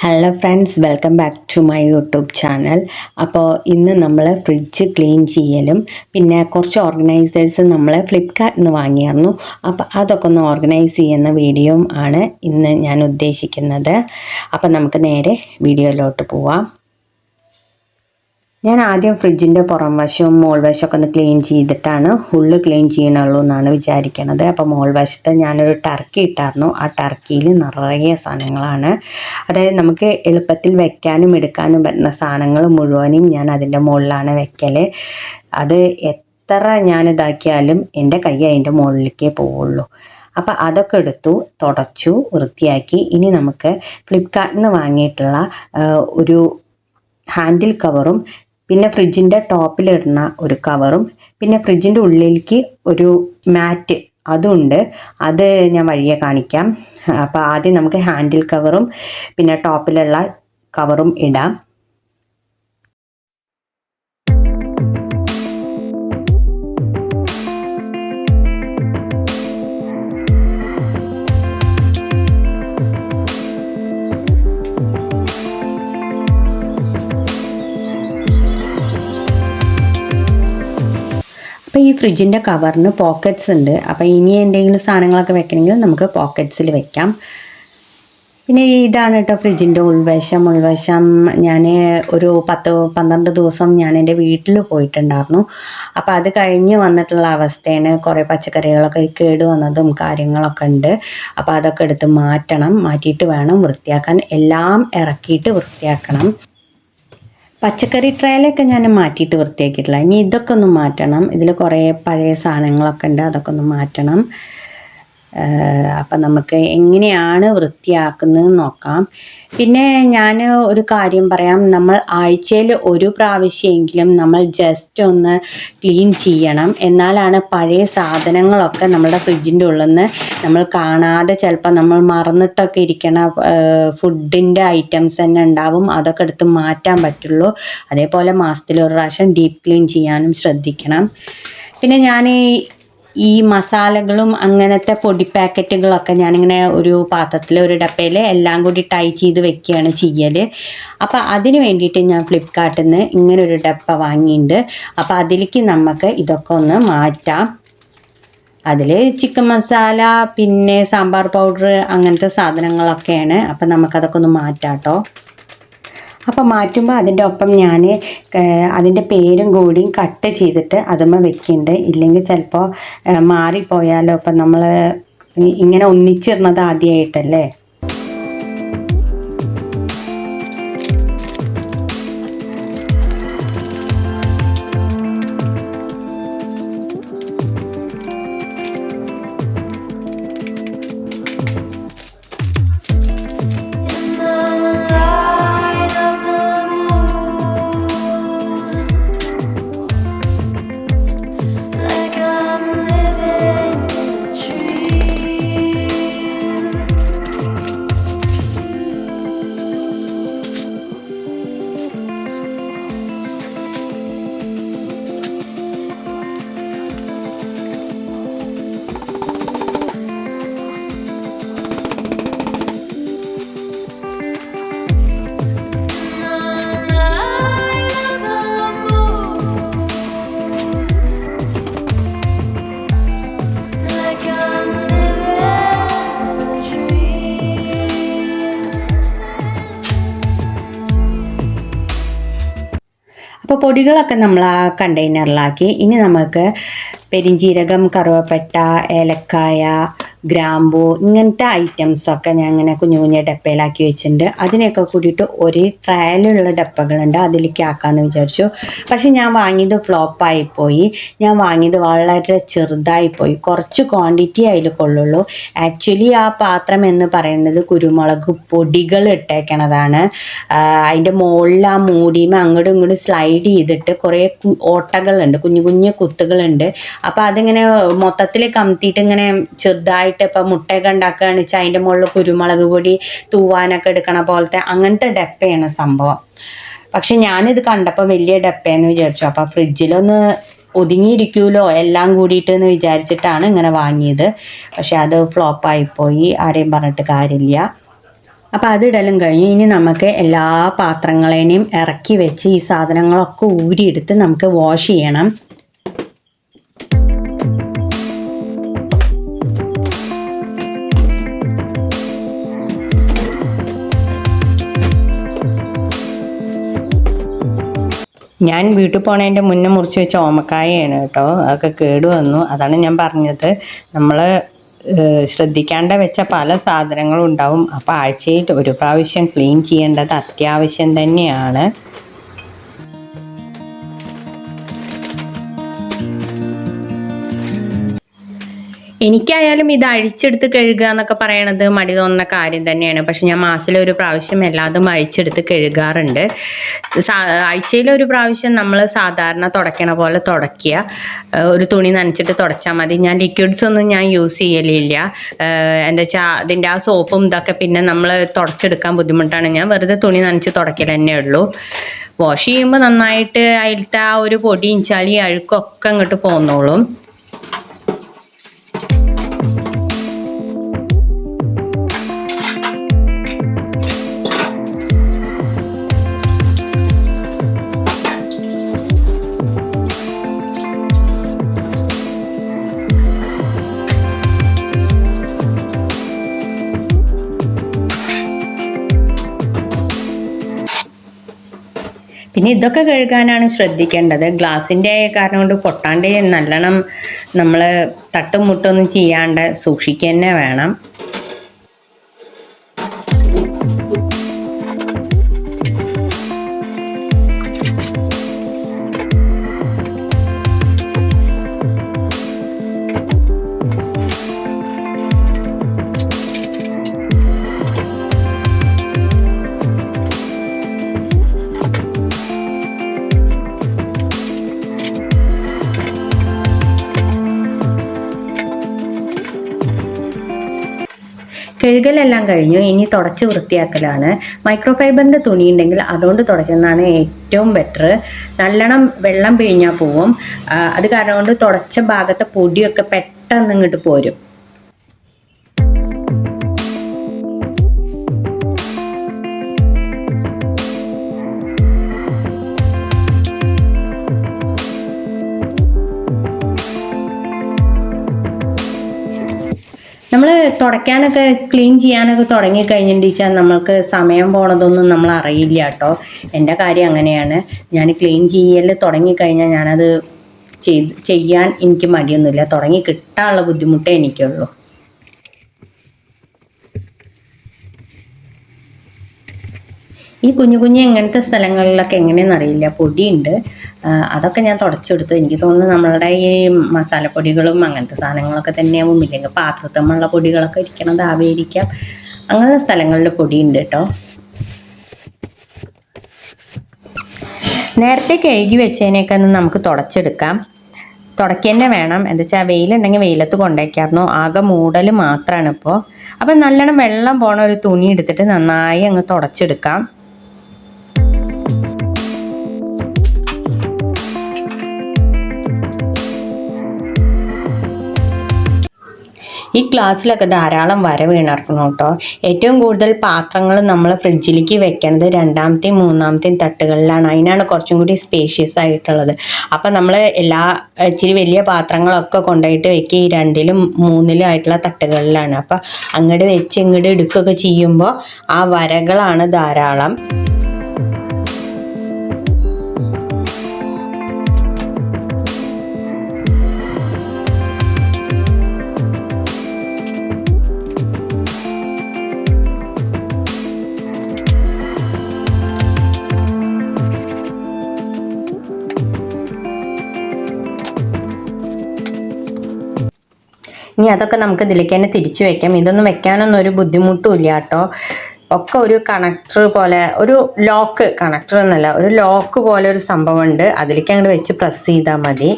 Hello friends, welcome back to my YouTube channel. അപ്പോൾ ഇന്ന് നമ്മൾ ഫ്രിഡ്ജ് ക്ലീൻ ചെയ്യലും പിന്നെ കുറച്ച് ഓർഗനൈസേഴ്സ് നമ്മൾ ഫ്ലിപ്കാർട്ടിൽ നിന്ന് വാങ്ങിയായിരുന്നു. അപ്പോൾ അതൊക്കെ ഒന്ന് ഓർഗനൈസ് ചെയ്യുന്ന വീഡിയോ ആണ് ഇന്ന് ഞാൻ ഉദ്ദേശിക്കുന്നത്. അപ്പോൾ നമുക്ക് നേരെ വീഡിയോയിലോട്ട് പോവാം. ഞാൻ ആദ്യം ഫ്രിഡ്ജിൻ്റെ പുറം വശവും മോൾ വശമൊക്കെ ഒന്ന് ക്ലീൻ ചെയ്തിട്ടാണ് ഉള്ളു ക്ലീൻ ചെയ്യണുള്ളൂ എന്നാണ് വിചാരിക്കണത്. അപ്പോൾ മോൾ വശത്ത് ഞാനൊരു ടർക്കി ഇട്ടായിരുന്നു. ആ ടർക്കിയിൽ നിറയെ സാധനങ്ങളാണ്. അതായത് നമുക്ക് എളുപ്പത്തിൽ വെക്കാനും എടുക്കാനും പറ്റുന്ന സാധനങ്ങൾ മുഴുവനും ഞാൻ അതിൻ്റെ മുകളിലാണ് വെക്കൽ. അത് എത്ര ഞാനിതാക്കിയാലും എൻ്റെ കൈ അതിൻ്റെ മുകളിലേക്കേ പോവുള്ളൂ. അപ്പോൾ അതൊക്കെ എടുത്തു, തുടച്ചു, വൃത്തിയാക്കി. ഇനി നമുക്ക് ഫ്ലിപ്കാർട്ടിൽ നിന്ന് വാങ്ങിയിട്ടുള്ള ഒരു ഹാൻഡിൽ കവറും പിന്നെ ഫ്രിഡ്ജിൻ്റെ ടോപ്പിലിടുന്ന ഒരു കവറും പിന്നെ ഫ്രിഡ്ജിൻ്റെ ഉള്ളിലേക്ക് ഒരു മാറ്റ് അതുണ്ട്. അത് ഞാൻ വഴിയെ കാണിക്കാം. അപ്പോൾ ആദ്യം നമുക്ക് ഹാൻഡിൽ കവറും പിന്നെ ടോപ്പിലുള്ള കവറും ഇടാം. അപ്പോൾ ഈ ഫ്രിഡ്ജിൻ്റെ കവറിന് പോക്കറ്റ്സ് ഉണ്ട്. അപ്പോൾ ഇനി എന്തെങ്കിലും സാധനങ്ങളൊക്കെ വെക്കണമെങ്കിൽ നമുക്ക് പോക്കറ്റ്സിൽ വെക്കാം. പിന്നെ ഇതാണ് കേട്ടോ ഫ്രിഡ്ജിൻ്റെ ഉൾവശം. ഞാൻ ഒരു 10-12 ദിവസം ഞാൻ എൻ്റെ വീട്ടിൽ പോയിട്ടുണ്ടായിരുന്നു. അപ്പോൾ അത് കഴിഞ്ഞ് വന്നിട്ടുള്ള അവസ്ഥയാണ്. കുറേ പച്ചക്കറികളൊക്കെ കേട് വന്നതും കാര്യങ്ങളൊക്കെ ഉണ്ട്. അപ്പോൾ അതൊക്കെ എടുത്ത് മാറ്റിയിട്ട് വേണം വൃത്തിയാക്കാൻ. എല്ലാം ഇറക്കിയിട്ട് വൃത്തിയാക്കണം. പച്ചക്കറി ട്രേയിലൊക്കെ ഞാൻ മാറ്റിയിട്ട് വൃത്തിയാക്കിയിട്ടില്ല. ഇനി ഇതൊക്കെ ഒന്ന് മാറ്റണം. ഇതിൽ കുറേ പഴയ സാധനങ്ങളൊക്കെ ഉണ്ട്, അതൊക്കെ ഒന്ന് മാറ്റണം. അപ്പം നമുക്ക് എങ്ങനെയാണ് വൃത്തിയാക്കുന്നത് നോക്കാം. പിന്നെ ഞാൻ ഒരു കാര്യം പറയാം. നമ്മൾ ആഴ്ചയിൽ ഒരു പ്രാവശ്യമെങ്കിലും നമ്മൾ ജസ്റ്റ് ഒന്ന് ക്ലീൻ ചെയ്യണം. എന്നാലാണ് പഴയ സാധനങ്ങളൊക്കെ നമ്മുടെ ഫ്രിഡ്ജിൻ്റെ ഉള്ളിൽ നിന്ന് നമ്മൾ കാണാതെ ചിലപ്പോൾ നമ്മൾ മറന്നിട്ടൊക്കെ ഇരിക്കണ ഫുഡിൻ്റെ ഐറ്റംസ് തന്നെ ഉണ്ടാവും. അതൊക്കെ എടുത്ത് മാറ്റാൻ പറ്റുള്ളൂ. അതേപോലെ മാസത്തിലൊരു പ്രാവശ്യം ഡീപ്പ് ക്ലീൻ ചെയ്യാനും ശ്രദ്ധിക്കണം. പിന്നെ ഞാൻ ഈ മസാലകളും അങ്ങനത്തെ പൊടി പാക്കറ്റുകളൊക്കെ ഞാനിങ്ങനെ ഒരു പാത്രത്തിൽ ഒരു ഡപ്പയിൽ എല്ലാം കൂടി ടൈ ചെയ്ത് വെക്കുകയാണ് ചെയ്യൽ. അപ്പോൾ അതിന് വേണ്ടിയിട്ട് ഞാൻ ഫ്ലിപ്കാർട്ടിൽ നിന്ന് ഇങ്ങനൊരു ഡപ്പ വാങ്ങിയിട്ടുണ്ട്. അപ്പോൾ അതിലേക്ക് നമുക്ക് ഇതൊക്കെ ഒന്ന് മാറ്റാം. അതിൽ ചിക്കൻ മസാല പിന്നെ സാമ്പാർ പൗഡർ അങ്ങനത്തെ സാധനങ്ങളൊക്കെയാണ്. അപ്പോൾ നമുക്കതൊക്കെ ഒന്ന് മാറ്റാം കേട്ടോ. അപ്പോൾ മാറ്റുമ്പോൾ അതിൻ്റെ ഒപ്പം ഞാൻ അതിൻ്റെ പേരും കൂടിയും കട്ട് ചെയ്തിട്ട് അതുമ്മ വെക്കുന്നുണ്ട്. ഇല്ലെങ്കിൽ ചിലപ്പോൾ മാറിപ്പോയാലോ. അപ്പം നമ്മൾ ഇങ്ങനെ ഒന്നിച്ചിരുന്നത് ആദ്യമായിട്ടല്ലേ. അപ്പോൾ പൊടികളൊക്കെ നമ്മൾ ആ കണ്ടെയ്നറിലാക്കി. ഇനി നമുക്ക് പെരിഞ്ജീരകം, കറുവപ്പട്ട, ഏലക്കായ, ഗ്രാമ്പൂ ഇങ്ങനത്തെ ഐറ്റംസൊക്കെ ഞാൻ ഇങ്ങനെ കുഞ്ഞു കുഞ്ഞു ഡപ്പയിലാക്കി വെച്ചിട്ടുണ്ട്. അതിനെയൊക്കെ കൂടിയിട്ട് ഒരു ട്രയലുള്ള ഡപ്പകളുണ്ട്, അതിലേക്ക് ആക്കാമെന്ന് വിചാരിച്ചു. പക്ഷെ ഞാൻ വാങ്ങിയത് ഫ്ലോപ്പായിപ്പോയി. ഞാൻ വാങ്ങിയത് വളരെ ചെറുതായിപ്പോയി. കുറച്ച് ക്വാണ്ടിറ്റി അതിൽ കൊള്ളുള്ളൂ. ആക്ച്വലി ആ പാത്രം എന്ന് പറയുന്നത് കുരുമുളക് പൊടികൾ ഇട്ടേക്കണതാണ്. അതിൻ്റെ മുകളിൽ ആ മൂടിയുമ്പോൾ അങ്ങോട്ടും ഇങ്ങോട്ടും സ്ലൈഡ് ചെയ്തിട്ട് കുറേ ഓട്ടകളുണ്ട്, കുഞ്ഞു കുഞ്ഞു കുത്തുകളുണ്ട്. അപ്പോൾ അതിങ്ങനെ മൊത്തത്തിൽ കമത്തിയിട്ട് ഇങ്ങനെ ചെറുതായിട്ട് ഇപ്പം മുട്ടയൊക്കെ ഉണ്ടാക്കുകയാണെന്ന് വെച്ചാൽ അതിൻ്റെ മുകളിൽ കുരുമുളക് പൊടി തൂവാനൊക്കെ എടുക്കണ പോലത്തെ അങ്ങനത്തെ ഡപ്പയാണ് സംഭവം. പക്ഷെ ഞാനിത് കണ്ടപ്പോൾ വലിയ ഡപ്പയെന്ന് വിചാരിച്ചു. അപ്പോൾ ഫ്രിഡ്ജിലൊന്ന് ഒതുങ്ങിയിരിക്കുമല്ലോ എല്ലാം കൂടിയിട്ട് എന്ന് വിചാരിച്ചിട്ടാണ് ഇങ്ങനെ വാങ്ങിയത്. പക്ഷെ അത് ഫ്ലോപ്പായിപ്പോയി. ആരെയും പറഞ്ഞിട്ട് കാര്യമില്ല. അപ്പോൾ അതിടലും കഴിഞ്ഞു. ഇനി നമുക്ക് എല്ലാ പാത്രങ്ങളേനെയും ഇറക്കി വെച്ച് ഈ സാധനങ്ങളൊക്കെ ഊരിയെടുത്ത് നമുക്ക് വാഷ് ചെയ്യണം. ഞാൻ വീട്ടിൽ പോണതിൻ്റെ മുന്നേ മുറിച്ച് വെച്ച ഓമക്കായയാണ് കേട്ടോ. അതൊക്കെ കേട് വന്നു. അതാണ് ഞാൻ പറഞ്ഞത്, നമ്മൾ ശ്രദ്ധിക്കാണ്ട് വെച്ച പല സാധനങ്ങളും ഉണ്ടാവും. അപ്പോൾ ആഴ്ചയിൽ ഒരു പ്രാവശ്യം ക്ലീൻ ചെയ്യേണ്ടത് അത്യാവശ്യം തന്നെയാണ്. എനിക്കായാലും ഇത് അഴിച്ചെടുത്ത് കഴുകുക എന്നൊക്കെ പറയണത് മടി തോന്നുന്ന കാര്യം തന്നെയാണ്. പക്ഷെ ഞാൻ മാസത്തിലൊരു പ്രാവശ്യം എല്ലാതും അഴിച്ചെടുത്ത് കഴുകാറുണ്ട്. ആഴ്ചയിലൊരു പ്രാവശ്യം നമ്മൾ സാധാരണ തുടയ്ക്കണ പോലെ തുടയ്ക്കുക. ഒരു തുണി നനച്ചിട്ട് തുടച്ചാൽ മതി. ഞാൻ ലിക്വിഡ്സ് ഒന്നും ഞാൻ യൂസ് ചെയ്യലില്ല. എന്താ വെച്ചാൽ അതിൻ്റെ ആ സോപ്പും ഇതൊക്കെ പിന്നെ നമ്മൾ തുടച്ചെടുക്കാൻ ബുദ്ധിമുട്ടാണ്. ഞാൻ വെറുതെ തുണി നനച്ച് തുടയ്ക്കൽ തന്നെ ഉള്ളൂ. വാഷ് ചെയ്യുമ്പോൾ നന്നായിട്ട് അതിലത്തെ ആ ഒരു പൊടിയും ചളിയും അഴുക്കൊക്കെ അങ്ങോട്ട് പോന്നോളും. പിന്നെ ഇതൊക്കെ കഴുകാനാണ് ശ്രദ്ധിക്കേണ്ടത്. ഗ്ലാസിൻ്റെ കാരണം കൊണ്ട് പൊട്ടാണ്ട് നല്ലോണം നമ്മൾ തട്ടും മുട്ടൊന്നും ചെയ്യാണ്ട് സൂക്ഷിക്കുക തന്നെ വേണം. കഴുകലെല്ലാം കഴിഞ്ഞു. ഇനി തുടച്ച് വൃത്തിയാക്കലാണ്. മൈക്രോഫൈബറിൻ്റെ തുണി ഉണ്ടെങ്കിൽ അതുകൊണ്ട് തുടയ്ക്കുന്നതാണ് ഏറ്റവും ബെറ്റർ. നല്ലോണം വെള്ളം പിഴിഞ്ഞാൽ പോവും. അത് കാരണം കൊണ്ട് തുടച്ച ഭാഗത്തെ പൊടിയൊക്കെ പെട്ടെന്ന് ഇങ്ങോട്ട് പോരും. നമ്മൾ തുടയ്ക്കാനൊക്കെ ക്ലീൻ ചെയ്യാനൊക്കെ തുടങ്ങിക്കഴിഞ്ഞിട്ടുണ്ടെച്ചാൽ നമ്മൾക്ക് സമയം പോണതൊന്നും നമ്മൾ അറിയില്ല കേട്ടോ. എൻ്റെ കാര്യം അങ്ങനെയാണ്. ഞാൻ ക്ലീൻ ചെയ്യൽ തുടങ്ങിക്കഴിഞ്ഞാൽ ഞാനത് ചെയ്യാൻ എനിക്ക് മടിയൊന്നുമില്ല. തുടങ്ങി കിട്ടാനുള്ള ബുദ്ധിമുട്ടേ എനിക്കുള്ളൂ. ഈ കുഞ്ഞു കുഞ്ഞു എങ്ങനത്തെ സ്ഥലങ്ങളിലൊക്കെ എങ്ങനെയെന്ന് അറിയില്ല, പൊടിയുണ്ട്. അതൊക്കെ ഞാൻ തുടച്ചെടുത്തു. എനിക്ക് തോന്നുന്നു നമ്മളുടെ ഈ മസാലപ്പൊടികളും അങ്ങനത്തെ സാധനങ്ങളൊക്കെ തന്നെയാവും. ഇല്ലെങ്കിൽ പാത്രത്തിലുള്ള പൊടികളൊക്കെ ഇരിക്കണത് ആവേരിക്കാം. അങ്ങനെയുള്ള സ്ഥലങ്ങളിൽ പൊടിയുണ്ട് കേട്ടോ. നേരത്തെ കഴുകി വെച്ചതിനൊക്കെ ഒന്ന് നമുക്ക് തുടച്ചെടുക്കാം. തുടയ്ക്കുക തന്നെ വേണം. എന്താ വെച്ചാൽ വെയിലുണ്ടെങ്കിൽ വെയിലത്ത് കൊണ്ടേക്കായിരുന്നു. ആകെ മൂടൽ മാത്രമാണ് ഇപ്പോൾ. അപ്പം നല്ലോണം വെള്ളം പോണ ഒരു തുണി എടുത്തിട്ട് നന്നായി അങ്ങ് തുടച്ചെടുക്കാം. ഈ ഗ്ലാസ്സിലൊക്കെ ധാരാളം വര വീണിറക്കണം കേട്ടോ. ഏറ്റവും കൂടുതൽ പാത്രങ്ങൾ നമ്മൾ ഫ്രിഡ്ജിലേക്ക് വെക്കുന്നത് രണ്ടാമത്തെയും മൂന്നാമത്തെയും തട്ടുകളിലാണ്. അതിനാണ് കുറച്ചും കൂടി സ്പേഷ്യസ് ആയിട്ടുള്ളത്. അപ്പം നമ്മൾ ഇച്ചിരി വലിയ പാത്രങ്ങളൊക്കെ കൊണ്ടുപോയിട്ട് വെക്കുക ഈ 2ലും 3ലും ആയിട്ടുള്ള തട്ടുകളിലാണ്. അപ്പം അങ്ങോട്ട് വെച്ച് ഇങ്ങോട്ട് എടുക്കുകയൊക്കെ ചെയ്യുമ്പോൾ ആ വരകളാണ് ധാരാളം. ഇനി അതൊക്കെ നമുക്ക് ഇതിലേക്ക് തന്നെ തിരിച്ചു വെക്കാം. ഇതൊന്നും വെക്കാനൊന്നും ഒരു ബുദ്ധിമുട്ടും ഇല്ല കേട്ടോ. ഒക്കെ ഒരു കണക്ടർ പോലെ, ഒരു ലോക്ക്, കണക്ടർ എന്നല്ല, ഒരു ലോക്ക് പോലെ ഒരു സംഭവം ഉണ്ട്. അതിലേക്ക് അങ്ങോട്ട് വെച്ച് പ്രസ് ചെയ്താൽ മതി.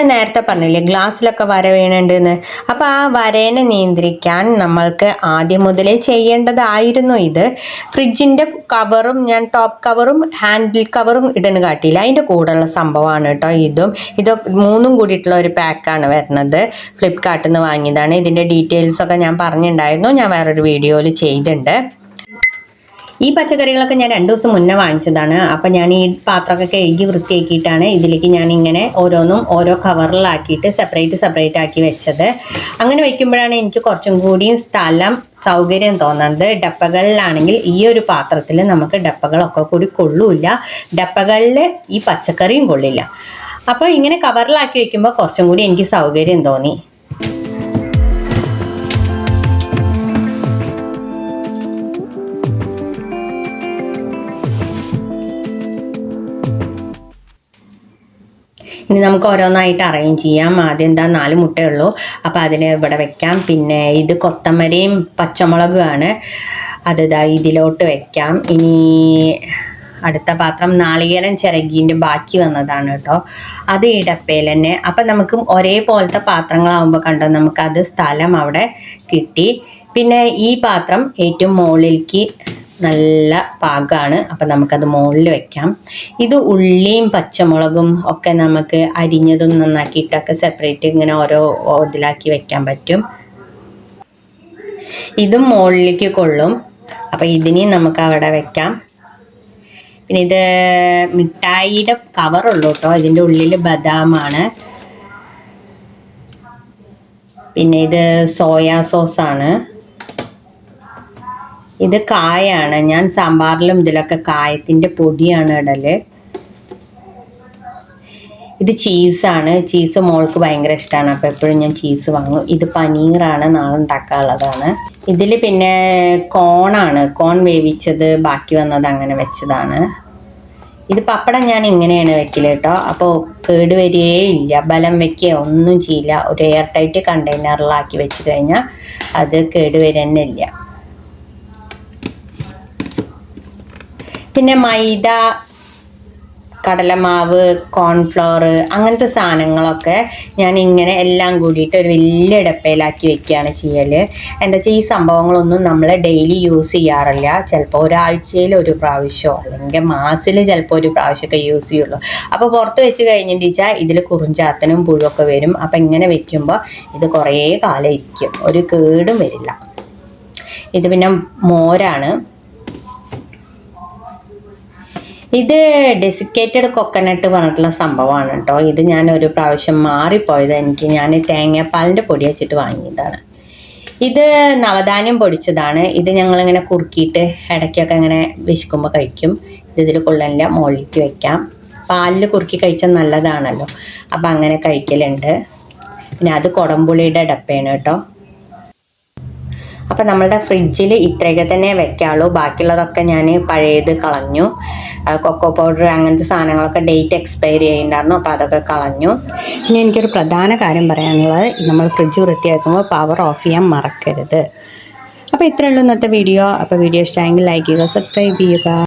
ഞാൻ നേരത്തെ പറഞ്ഞില്ലേ ഗ്ലാസ്സിലൊക്കെ വര വീണുണ്ടെന്ന്. അപ്പോൾ ആ വരേനെ നിയന്ത്രിക്കാൻ നമ്മൾക്ക് ആദ്യം മുതലേ ചെയ്യേണ്ടതായിരുന്നു ഇത്. ഫ്രിഡ്ജിൻ്റെ കവറും ഞാൻ ടോപ്പ് കവറും ഹാൻഡിൽ കവറും ഇടുന്നു കാട്ടിയില്ല, അതിൻ്റെ കൂടെയുള്ള സംഭവമാണ് കേട്ടോ ഇതും. ഇത് മൂന്നും കൂടിയിട്ടുള്ള ഒരു പാക്കാണ് വരുന്നത്. ഫ്ലിപ്കാർട്ടിൽ നിന്ന് വാങ്ങിയതാണ്. ഇതിൻ്റെ ഡീറ്റെയിൽസൊക്കെ ഞാൻ പറഞ്ഞിട്ടുണ്ടായിരുന്നു, ഞാൻ വേറൊരു വീഡിയോയിൽ ചെയ്തിട്ടുണ്ട്. ഈ പച്ചക്കറികളൊക്കെ ഞാൻ 2 ദിവസം മുന്നേ വാങ്ങിച്ചതാണ്. അപ്പം ഞാൻ ഈ പാത്രമൊക്കെ കഴുകി വൃത്തിയാക്കിയിട്ടാണ് ഇതിലേക്ക് ഞാൻ ഇങ്ങനെ ഓരോന്നും ഓരോ കവറിലാക്കിയിട്ട് സെപ്പറേറ്റ് ആക്കി വെച്ചത്. അങ്ങനെ വയ്ക്കുമ്പോഴാണ് എനിക്ക് കുറച്ചും കൂടിയും സൗകര്യം തോന്നുന്നത്. ഡപ്പകളിലാണെങ്കിൽ ഈ ഒരു പാത്രത്തിൽ നമുക്ക് ഡപ്പകളൊക്കെ കൂടി കൊള്ളൂല്ല, ഡപ്പകളിൽ ഈ പച്ചക്കറിയും കൊള്ളില്ല. അപ്പോൾ ഇങ്ങനെ കവറിലാക്കി വയ്ക്കുമ്പോൾ കുറച്ചും കൂടി എനിക്ക് സൗകര്യം തോന്നി. ഇനി നമുക്ക് ഓരോന്നായിട്ട് അറേഞ്ച് ചെയ്യാം. ആദ്യം എന്താ 4 മുട്ടയുള്ളൂ, അപ്പോൾ അതിന് ഇവിടെ വെക്കാം. പിന്നെ ഇത് കൊത്തമരയും പച്ചമുളകുമാണ്, അത് ഇതിലോട്ട് വെക്കാം. ഇനി അടുത്ത പാത്രം നാളികേരം ചിരകീൻ്റെ ബാക്കി വന്നതാണ് കേട്ടോ, അത് ഈ ഡപ്പയിൽ തന്നെ. അപ്പം നമുക്ക് ഒരേപോലത്തെ പാത്രങ്ങളാകുമ്പോൾ കണ്ടോ നമുക്കത് സ്ഥലം അവിടെ കിട്ടി. പിന്നെ ഈ പാത്രം ഏറ്റവും മുകളിലേക്ക് നല്ല പാകമാണ്, അപ്പം നമുക്കത് മുകളിൽ വെക്കാം. ഇത് ഉള്ളിയും പച്ചമുളകും ഒക്കെ നമുക്ക് അരിഞ്ഞതും നന്നാക്കിയിട്ടൊക്കെ സെപ്പറേറ്റ് ഇങ്ങനെ ഓരോ ഇതിലാക്കി വെക്കാൻ പറ്റും. ഇതും മുകളിലേക്ക് കൊള്ളും, അപ്പം ഇതിനെയും നമുക്ക് അവിടെ വെക്കാം. പിന്നെ ഇത് മിഠായിയുടെ കവറുള്ളൂ കേട്ടോ, ഇതിൻ്റെ ഉള്ളിൽ ബദാമാണ്. പിന്നെ ഇത് സോയാ സോസാണ്. ഇത് കായാണ്, ഞാൻ സാമ്പാറിലും ഇതിലൊക്കെ കായത്തിൻ്റെ പൊടിയാണ് ഇടല്. ഇത് ചീസാണ്, ചീസ് മോൾക്ക് ഭയങ്കര ഇഷ്ടമാണ്, അപ്പോൾ എപ്പോഴും ഞാൻ ചീസ് വാങ്ങും. ഇത് പനീറാണ്, നാളെ ഉണ്ടാക്കാനുള്ളതാണ്. ഇതിൽ പിന്നെ കോണാണ്, കോൺ വേവിച്ചത് ബാക്കി വന്നത് അങ്ങനെ വെച്ചതാണ്. ഇത് പപ്പടം ഞാൻ ഇങ്ങനെയാണ് വെക്കൽ കേട്ടോ, അപ്പോൾ കേട് വരികയേ ഇല്ല, ബലം വയ്ക്കുകയോ ഒന്നും ചെയ്യില്ല. ഒരു എയർ ടൈറ്റ് കണ്ടെയ്നറിലാക്കി വെച്ച് കഴിഞ്ഞാൽ അത് കേട് വരുന്നേ ഇല്ല. പിന്നെ മൈദ, കടലമാവ്, കോൺഫ്ലവർ അങ്ങനത്തെ സാധനങ്ങളൊക്കെ ഞാൻ ഇങ്ങനെ എല്ലാം കൂടിയിട്ട് ഒരു വലിയ ഡപ്പയിലാക്കി വെക്കുകയാണ് ചെയ്യൽ. എന്താ വെച്ചാൽ ഈ സംഭവങ്ങളൊന്നും നമ്മൾ ഡെയിലി യൂസ് ചെയ്യാറില്ല, ചിലപ്പോൾ ഒരാഴ്ചയിൽ ഒരു പ്രാവശ്യമോ അല്ലെങ്കിൽ മാസത്തിൽ ചിലപ്പോൾ ഒരു പ്രാവശ്യമൊക്കെ യൂസ് ചെയ്യുള്ളൂ. അപ്പോൾ പുറത്ത് വെച്ച് കഴിഞ്ഞിട്ട് വെച്ചാൽ ഇതിൽ കുറുഞ്ചാത്തനും പുഴുവൊക്കെ വരും. അപ്പോൾ ഇങ്ങനെ വെക്കുമ്പോൾ ഇത് കുറേ കാലം ഇരിക്കും, ഒരു കേടും വരില്ല. ഇത് പിന്നെ മോരാണ്. ഇത് ഡെസിക്കേറ്റഡ് കൊക്കനട്ട് പറഞ്ഞിട്ടുള്ള സംഭവമാണ് കേട്ടോ. ഇത് ഞാൻ ഒരു പ്രാവശ്യം മാറിപ്പോയത്, ഞാൻ തേങ്ങാപ്പാലിൻ്റെ പൊടി വെച്ചിട്ട് വാങ്ങിയതാണ്. ഇത് നവധാന്യം പൊടിച്ചതാണ്. ഇത് ഞങ്ങളിങ്ങനെ കുറുക്കിയിട്ട് ഇടയ്ക്കൊക്കെ ഇങ്ങനെ വിശക്കുമ്പോൾ കഴിക്കും. ഇതിൽ കൊള്ളനില്ല, മുകളിലേക്ക് വയ്ക്കാം. പാലിൽ കുറുക്കി കഴിച്ചാൽ നല്ലതാണല്ലോ, അപ്പം അങ്ങനെ കഴിക്കലുണ്ട്. പിന്നെ അത് കുടംപുളിയുടെ ഡപ്പയാണ് കേട്ടോ. അപ്പം നമ്മളുടെ ഫ്രിഡ്ജിൽ ഇത്രയൊക്കെ തന്നെ വെക്കാവുള്ളൂ, ബാക്കിയുള്ളതൊക്കെ ഞാൻ പഴയത് കളഞ്ഞു. കൊക്കോ പൗഡർ അങ്ങനത്തെ സാധനങ്ങളൊക്കെ ഡേറ്റ് എക്സ്പയറി ചെയ്യുന്നുണ്ടായിരുന്നു, അപ്പോൾ അതൊക്കെ കളഞ്ഞു. പിന്നെ എനിക്കൊരു പ്രധാന കാര്യം പറയാനുള്ളത്, നമ്മൾ ഫ്രിഡ്ജ് വൃത്തിയാക്കുമ്പോൾ പവർ ഓഫ് ചെയ്യാൻ മറക്കരുത്. അപ്പോൾ ഇത്രയേ ഉള്ളൂ ഇന്നത്തെ വീഡിയോ. അപ്പോൾ വീഡിയോ ഇഷ്ടമായെങ്കിൽ ലൈക്ക് ചെയ്യുക, സബ്സ്ക്രൈബ് ചെയ്യുക.